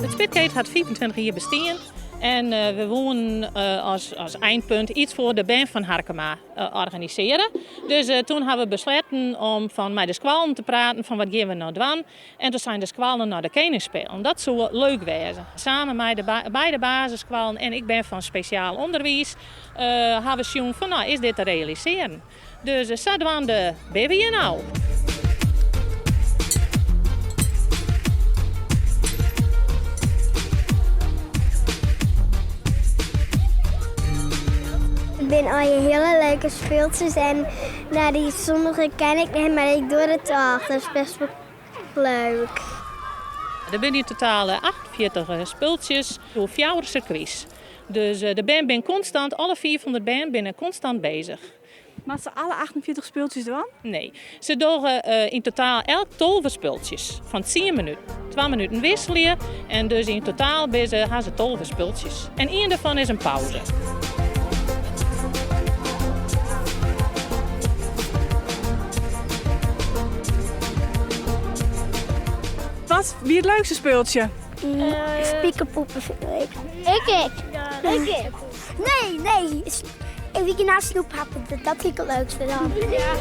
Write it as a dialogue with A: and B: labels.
A: Het Spitgate had 25 jaar bestaan. En we wonen als eindpunt iets voor de band van Harkema organiseren. Dus toen hebben we besloten om met de squallen te praten van wat gaan we nou doen. En toen zijn de squallen naar de Koning spelen. Dat zou leuk wezen. Samen met de beide basissquallen en ik ben van speciaal onderwijs hebben we gezien van nou is dit te realiseren. Dus zo doen de baby hier nou.
B: Ik ben al je hele leuke speeltjes en die sommige ken ik niet, maar ik doe het toch. Dat is best wel leuk.
A: Er zijn in totaal 48 speeltjes door 4 circuits. Dus de band ben constant, alle 4 van de band zijn constant bezig.
C: Maar ze alle 48 speeltjes doen?
A: Nee, ze doen in totaal 12 speeltjes van 10 minuten. 2 minuten wisselen en dus in totaal gaan ze 12 speeltjes. En 1 daarvan is een pauze.
C: Wie het leukste speeltje?
B: Spiekerpoepen vind ik. Ik. Nee. Wie je naar snoep happen, dat vind ik het leukste dan. Ja.